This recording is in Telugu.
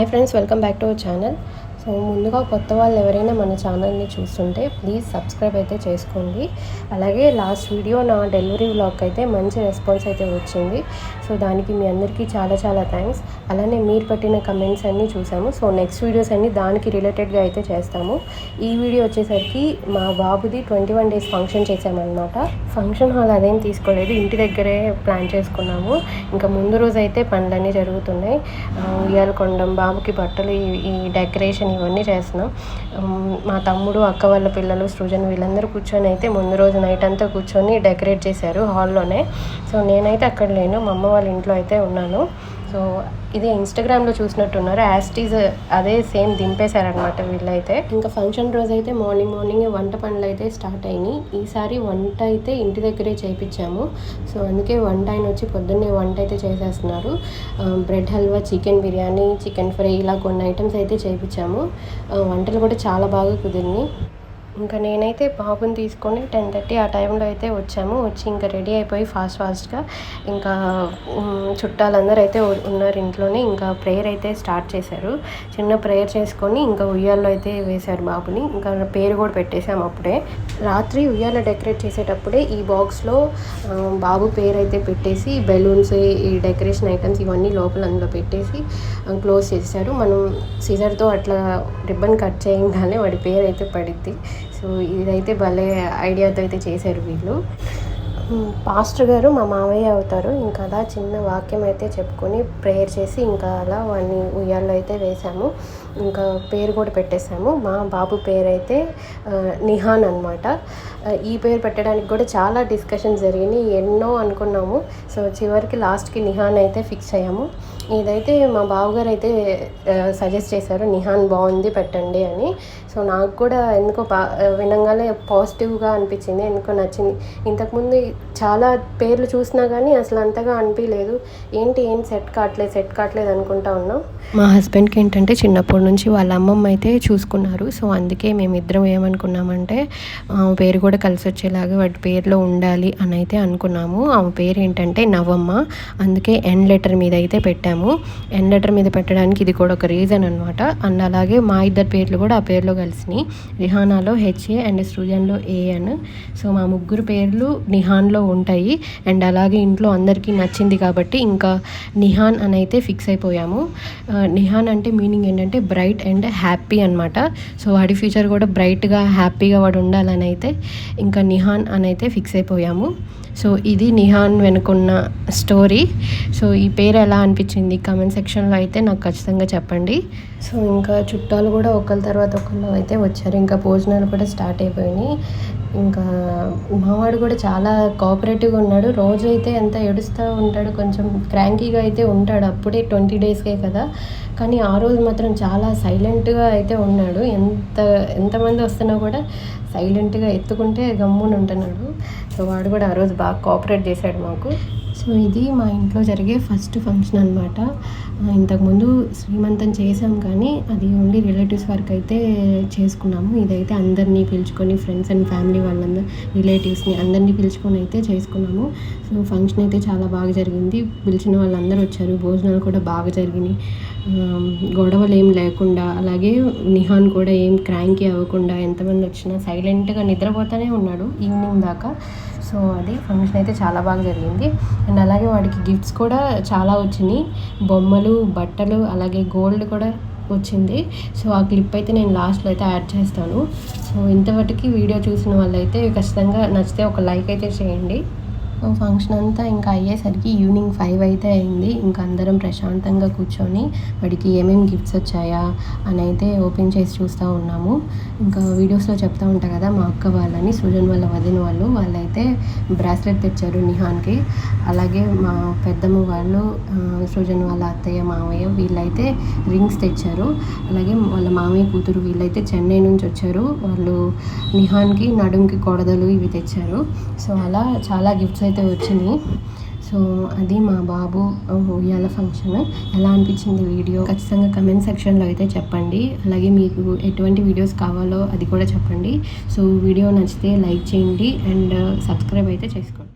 Hi friends, welcome back to our channel. So ముందుగా కొత్త వాళ్ళు ఎవరైనా మన ఛానల్ని చూస్తుంటే ప్లీజ్ సబ్స్క్రైబ్ అయితే చేసుకోండి. అలాగే లాస్ట్ వీడియో నా డెలివరీ వ్లాగ్ అయితే మంచి రెస్పాన్స్ అయితే వచ్చింది. సో దానికి మీ అందరికీ చాలా చాలా థ్యాంక్స్. అలానే మీరు పెట్టిన కమెంట్స్ అన్నీ చూసాము. సో నెక్స్ట్ వీడియోస్ అన్నీ దానికి రిలేటెడ్గా అయితే చేస్తాము. ఈ వీడియో వచ్చేసరికి మా బాబుది 21 days ఫంక్షన్ చేసామన్నమాట. ఫంక్షన్ హాల్ అదేం తీసుకోలేదు, ఇంటి దగ్గరే ప్లాన్ చేసుకున్నాము. ఇంకా ముందు రోజు అయితే పనులన్నీ జరుగుతున్నాయి. ఉయ్యాల కొండం, బాబుకి బట్టలు, ఈ డెకరేషన్ ఇవన్నీ చేస్తున్నాం. మా తమ్ముడు, అక్క వాళ్ళ పిల్లలు, సృజన్ వీళ్ళందరూ కూర్చొని అయితే ముందు రోజు నైట్ అంతా కూర్చొని డెకరేట్ చేశారు హాల్లోనే. సో నేనైతే అక్కడ లేను, మా అమ్మ వాళ్ళ ఇంట్లో అయితే ఉన్నాను. సో ఇదే ఇన్స్టాగ్రామ్లో చూసినట్టున్నారు, యాస్టీజ్ అదే సేమ్ దింపేశారనమాట వీళ్ళైతే. ఇంకా ఫంక్షన్ రోజు అయితే మార్నింగ్ వంట పనులు అయితే స్టార్ట్ అయినాయి. ఈసారి వంట అయితే ఇంటి దగ్గరే చేయించాము. సో అందుకే వంట ఆయన వచ్చి పొద్దున్నే వంట అయితే చేసేస్తున్నారు. Bread halwa, chicken biryani, chicken fry ఇలా కొన్ని ఐటమ్స్ అయితే చేయించాము. వంటలు కూడా చాలా బాగా కుదిరినాయి. ఇంకా నేనైతే బాబుని తీసుకొని 10:30 ఆ టైంలో అయితే వచ్చాము. వచ్చి ఇంకా రెడీ అయిపోయి ఫాస్ట్గా ఇంకా చుట్టాలందరూ అయితే ఉన్నారు ఇంట్లోనే. ఇంకా ప్రేయర్ అయితే స్టార్ట్ చేశారు. చిన్న ప్రేయర్ చేసుకొని ఇంకా ఉయ్యాల్లో అయితే వేశారు బాబుని. ఇంకా పేరు కూడా పెట్టేశాము అప్పుడే. రాత్రి ఉయ్యాల డెకరేట్ చేసేటప్పుడే ఈ బాక్స్లో బాబు పేరు అయితే పెట్టేసి బెలూన్స్, ఈ డెకరేషన్ ఐటమ్స్ ఇవన్నీ లోపల అందులో పెట్టేసి క్లోజ్ చేశారు. మనం సిజర్తో అట్లా రిబ్బన్ కట్ చేయగానే వాడి పేరు అయితే పడిద్ది. సో ఇదైతే భలే ఐడియాతో అయితే చేశారు వీళ్ళు. పాస్టర్ గారు మా మావయ్య అవుతారు. ఇంకా అలా చిన్న వాక్యం అయితే చెప్పుకొని ప్రేయర్ చేసి ఇంకా అలా వాడిని ఉయ్యాల్లో అయితే వేసాము. ఇంకా పేరు కూడా పెట్టేశాము. మా బాబు పేరు అయితే నిహాన్ అనమాట. ఈ పేరు పెట్టడానికి కూడా చాలా డిస్కషన్ జరిగినాయి, ఎన్నో అనుకున్నాము. సో చివరికి లాస్ట్కి నిహాన్ అయితే ఫిక్స్ అయ్యాము. ఇదైతే మా బావగారు అయితే సజెస్ట్ చేశారు, నిహాన్ బాగుంది పెట్టండి అని. సో నాకు కూడా ఎందుకో వినంగానే పాజిటివ్గా అనిపించింది, ఎందుకో నచ్చింది. ఇంతకుముందు చాలా పేర్లు చూసినా కానీ అసలు అంతగా అనిపించలేదు. ఏం సెట్ కావట్లేదు అనుకుంటా ఉన్నాం. మా హస్బెండ్కి ఏంటంటే చిన్నప్పటి నుంచి వాళ్ళ అమ్మమ్మ అయితే చూసుకున్నారు. సో అందుకే మేమిద్దరం ఏమనుకున్నామంటే పేరు కూడా కలిసి వచ్చేలాగా వాటి పేరులో ఉండాలి అని అయితే అనుకున్నాము. ఆమె పేరు ఏంటంటే నవమ్మ. అందుకే ఎన్ లెటర్ మీద అయితే పెట్టాము. ఎన్ లెటర్ మీద పెట్టడానికి ఇది కూడా ఒక రీజన్ అనమాట. అండ్ అలాగే మా ఇద్దరు పేర్లు కూడా ఆ పేరులో కలిసినాయి. రిహానాలో HA అండ్ సృజన్లో AN. సో మా ముగ్గురు పేర్లు నిహాన్లో ఉంటాయి. అండ్ అలాగే ఇంట్లో అందరికీ నచ్చింది కాబట్టి ఇంకా నిహాన్ అని అయితే ఫిక్స్ అయిపోయాము. నిహాన్ అంటే మీనింగ్ ఏంటంటే బ్రైట్ అండ్ హ్యాపీ అనమాట. సో వాడి ఫ్యూచర్ కూడా బ్రైట్గా, హ్యాపీగా వాడు ఉండాలని అయితే ఇంకా నిహాన్ అని అయితే ఫిక్స్ అయిపోయాము. సో ఇది నిహాన్ వెనుకున్న స్టోరీ. సో ఈ పేరు ఎలా అనిపించింది కామెంట్ సెక్షన్లో అయితే నాకు ఖచ్చితంగా చెప్పండి. సో ఇంకా చుట్టాలు కూడా ఒకళ్ళ తర్వాత ఒకళ్ళు అయితే వచ్చారు. ఇంకా భోజనాలు కూడా స్టార్ట్ అయిపోయినాయి. ఇంకా మావాడు కూడా చాలా కోఆపరేటివ్గా ఉన్నాడు. రోజు అయితే ఎంత ఏడుస్తూ ఉంటాడు, కొంచెం క్రాంకీగా అయితే ఉంటాడు. అప్పుడే 20 daysకే కదా, కానీ ఆ రోజు మాత్రం చాలా సైలెంట్గా అయితే ఉన్నాడు. ఎంతమంది వస్తున్నా కూడా సైలెంట్గా ఎత్తుకుంటే గమ్మున ఉంటున్నాడు. సో వాడు కూడా ఆ రోజు బాగా కోఆపరేట్ చేశాడు మాకు. సో ఇది మా ఇంట్లో జరిగే ఫస్ట్ ఫంక్షన్ అనమాట. ఇంతకుముందు శ్రీమంతం చేసాం కానీ అది ఓన్లీ రిలేటివ్స్ వరకు అయితే చేసుకున్నాము. ఇదైతే అందరినీ పిలుచుకొని, ఫ్రెండ్స్ అండ్ ఫ్యామిలీ వాళ్ళందరూ, రిలేటివ్స్ని అందరినీ పిలుచుకొని అయితే చేసుకున్నాము. సో ఫంక్షన్ అయితే చాలా బాగా జరిగింది. పిలిచిన వాళ్ళందరూ వచ్చారు. భోజనాలు కూడా బాగా జరిగినాయి. గొడవలు ఏం లేకుండా, అలాగే నిహాన్ కూడా ఏం క్రాంకీ అవ్వకుండా, ఎంతమంది వచ్చినా సైలెంట్గా నిద్రపోతూనే ఉన్నాడు ఈవినింగ్ దాకా. సో అది ఫంక్షన్ అయితే చాలా బాగా జరిగింది. అండ్ అలాగే వాడికి గిఫ్ట్స్ కూడా చాలా వచ్చినాయి. బొమ్మలు, బట్టలు, అలాగే గోల్డ్ కూడా వచ్చింది. సో ఆ క్లిప్ అయితే నేను లాస్ట్లో అయితే యాడ్ చేస్తాను. సో ఇంతవరకు వీడియో చూసిన వాళ్ళైతే ఖచ్చితంగా నచ్చితే ఒక లైక్ అయితే చేయండి. ఫంక్షన్ అంతా ఇంకా అయ్యేసరికి ఈవినింగ్ 5 అయితే అయింది. ఇంకా అందరం ప్రశాంతంగా కూర్చొని వాడికి ఏమేమి గిఫ్ట్స్ వచ్చాయా అని అయితే ఓపెన్ చేసి చూస్తూ ఉన్నాము. ఇంకా వీడియోస్లో చెప్తూ ఉంటా కదా, మా అక్క వాళ్ళని, సృజన్ వాళ్ళ వదిన వాళ్ళైతే బ్రాస్లెట్ తెచ్చారు నిహాన్కి. అలాగే మా పెద్దమ్మ వాళ్ళు, సృజన్ వాళ్ళ అత్తయ్య, మామయ్య వీళ్ళైతే రింగ్స్ తెచ్చారు. అలాగే వాళ్ళ మామయ్య కూతురు వీళ్ళైతే చెన్నై నుంచి వచ్చారు. వాళ్ళు నిహాన్కి నడుంకి కొడదలు ఇవి తెచ్చారు. సో అలా చాలా గిఫ్ట్స్ అయితే వచ్చినాయి. సో అది మా బాబు ఉయ్యాల ఫంక్షన్. ఎలా అనిపించింది వీడియో ఖచ్చితంగా కమెంట్ సెక్షన్లో అయితే చెప్పండి. అలాగే మీకు ఎటువంటి వీడియోస్ కావాలో అది కూడా చెప్పండి. సో వీడియో నచ్చితే లైక్ చేయండి అండ్ సబ్స్క్రైబ్ అయితే చేసుకోండి.